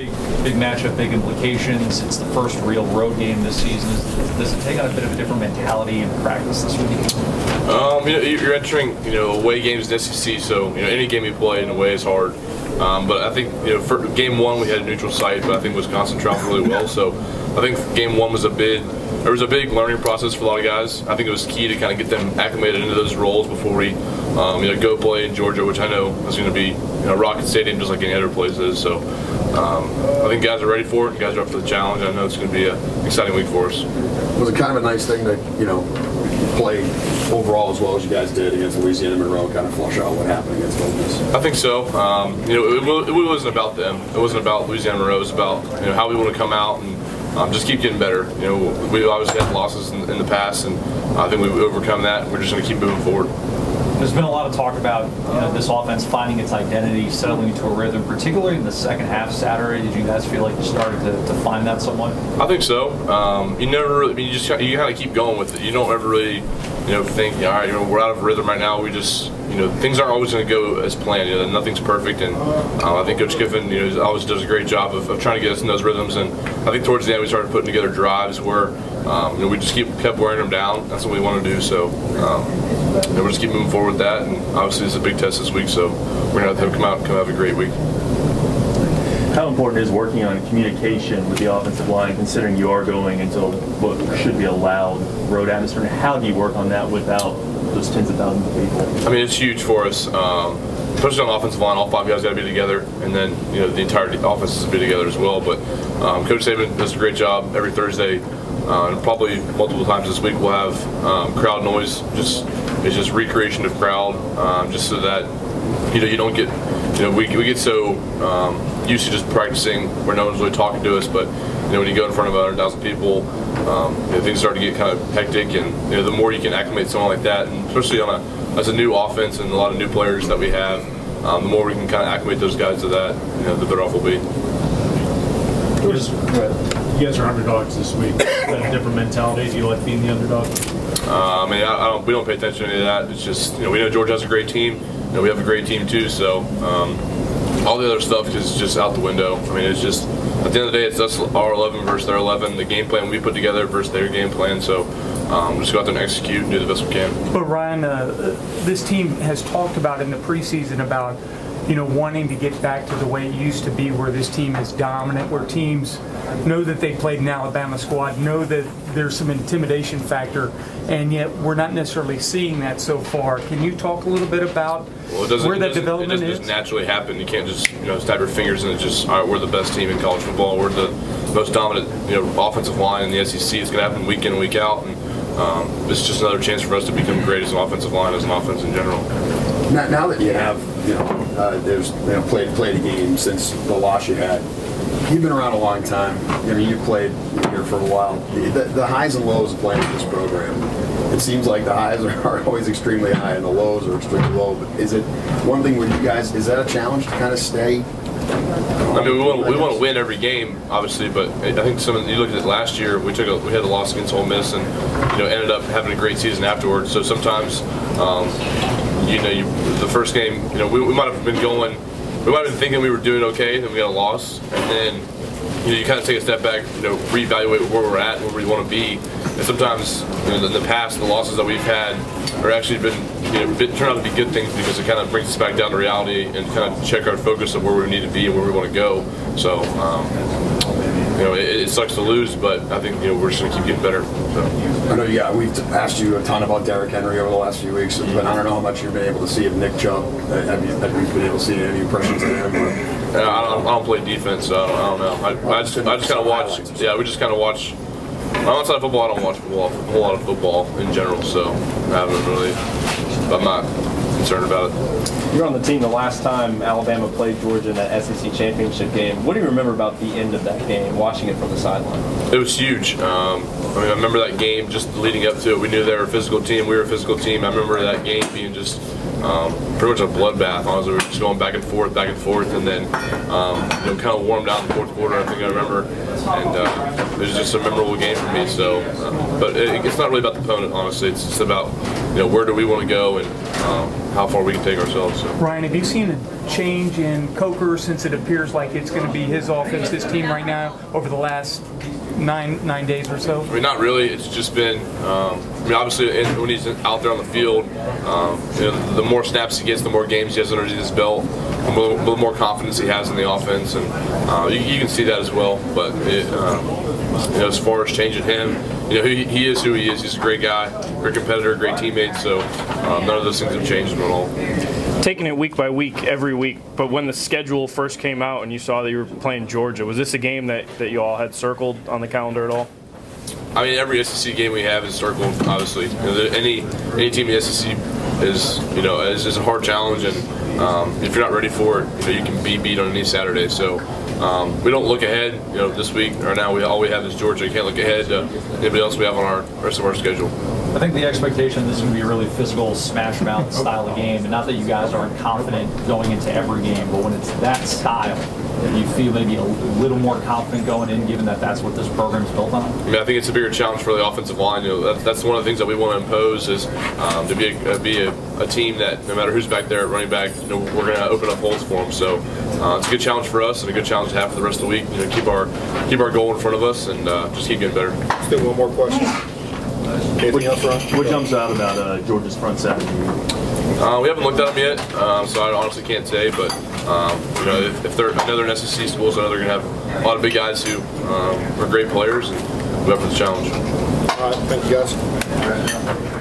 big matchup, big implications. It's the first real road game this season. Does it take on a bit of a different mentality in practice this week? You're entering away games in the SEC, so any game you play in a way is hard. But I think for game one we had a neutral site, but I think Wisconsin traveled really well. So I think game one was there was a big learning process for a lot of guys. I think it was key to kind of get them acclimated into those roles before we go play in Georgia, which I know is going to be Rocket Stadium just like any other place is. So I think guys are ready for it. Guys are up for the challenge. I know it's going to be an exciting week for us. Was it kind of a nice thing to play overall as well as you guys did against Louisiana Monroe, kind of flush out what happened against Ole Miss? I think so. It wasn't about them. It wasn't about Louisiana Monroe. It was about how we want to come out and just keep getting better. We obviously had losses in the past, and I think we've overcome that. We're just going to keep moving forward. There's been a lot of talk about this offense finding its identity, settling into a rhythm, particularly in the second half Saturday. Did you guys feel like you started to find that somewhat? I think so. You never really, you kind of keep going with it. You don't ever really think, all right, we're out of rhythm right now. We just, things aren't always going to go as planned. Nothing's perfect, and I think Coach Kiffin, always does a great job of trying to get us in those rhythms. And I think towards the end we started putting together drives where we just kept wearing them down. That's what we want to do. So we'll just keep moving forward with that. And obviously it's a big test this week, so we're going to have to come out and have a great week. How important is working on communication with the offensive line, considering you are going into what should be a loud road atmosphere? And how do you work on that without those tens of thousands of people? I mean, it's huge for us, especially on the offensive line. All five guys got to be together, and then the entire offense has to be together as well. But Coach Saban does a great job every Thursday, and probably multiple times this week we'll have crowd noise. It's just recreation of crowd, just so that you don't get we get so used to just practicing where no one's really talking to us, but when you go in front of 100,000 people, things start to get kind of hectic, and the more you can acclimate someone like that, and especially as a new offense and a lot of new players that we have, the more we can kind of acclimate those guys to that, the better off we'll be. You guys are underdogs this week. Is that a different mentality? Do you like being the underdog? We don't pay attention to any of that. It's just we know Georgia has a great team. We have a great team too. So all the other stuff is just out the window. I mean, it's just at the end of the day, it's us, our 11 versus their 11. The game plan we put together versus their game plan. So we'll just go out there and execute and do the best we can. But Ryan, this team has talked about in the preseason about wanting to get back to the way it used to be, where this team is dominant, where teams know that they played an Alabama squad, know that there's some intimidation factor, and yet we're not necessarily seeing that so far. Can you talk a little bit about where that development is? It doesn't just naturally happen. You can't just snap your fingers and it's just, all right, we're the best team in college football. We're the most dominant offensive line in the SEC. It's going to happen week in and week out, and it's just another chance for us to become great as an offensive line, as an offense in general. Now that you have played a game since the loss you had, you've been around a long time. You've played here for a while. The highs and lows of playing this program, it seems like the highs are always extremely high and the lows are extremely low. But is it one thing where you guys, is that a challenge to kind of stay? I mean, we want to win every game, obviously, but I think you look at it last year. We had a loss against Ole Miss, and ended up having a great season afterwards. So sometimes, the first game, we might have been going. We might have been thinking we were doing okay, then we got a loss, and then you kind of take a step back, reevaluate where we're at, where we want to be. And sometimes, in the past, the losses that we've had are actually turn out to be good things, because it kind of brings us back down to reality and kind of check our focus of where we need to be and where we want to go. So, it sucks to lose, but I think we're just going to keep getting better. So. I know, we've asked you a ton about Derrick Henry over the last few weeks, but I don't know how much you've been able to see of Nick Chubb. Have you been able to see any impressions of him? I don't play defense, so I don't know. I just kind of watch. Yeah, we just kind of watch. Outside of football, I don't watch a whole lot of football in general, so I'm not concerned about it. You were on the team the last time Alabama played Georgia in that SEC championship game. What do you remember about the end of that game, watching it from the sideline? It was huge. I remember that game just leading up to it. We knew they were a physical team. We were a physical team. I remember that game being just pretty much a bloodbath. Honestly, we were just going back and forth, and then kind of warmed out in the fourth quarter. I think I remember, and it was just a memorable game for me. So, but it's not really about the opponent, honestly. It's just about where do we want to go and how far we can take ourselves. So. Ryan, have you seen a change in Coker since it appears like it's going to be his offense, his team right now, over the last nine days or so? I mean, not really. It's just been, obviously, when he's out there on the field, the more snaps he gets, the more games he has under his belt, the more confidence he has in the offense, and you can see that as well. But as far as changing him, he is who he is. He's a great guy, great competitor, great teammate. So none of those things have changed him at all. Taking it week by week, every week, but when the schedule first came out and you saw that you were playing Georgia, was this a game that you all had circled on the calendar at all? I mean, every SEC game we have is circled, obviously. Any team in the SEC is a hard challenge, and if you're not ready for it, you can be beat on any Saturday. So we don't look ahead, this week or now. All we have is Georgia. You can't look ahead to anybody else we have on our rest of our schedule. I think the expectation this is going to be a really physical, smash mouth style of game, and not that you guys aren't confident going into every game, but when it's that style, you feel maybe a little more confident going in, given that that's what this program is built on? I mean, I think it's a bigger challenge for the offensive line. That's one of the things that we want to impose is to be a team that no matter who's back there at running back, we're going to open up holes for them. So it's a good challenge for us and a good challenge to have for the rest of the week. Keep our goal in front of us and just keep getting better. Let's do one more question. Anything else, Ron? What jumps out about Georgia's front seven? We haven't looked at them yet, so I honestly can't say. But if they're another SEC schools, I know they're going to have a lot of big guys who are great players and go up for the challenge. All right, thank you guys.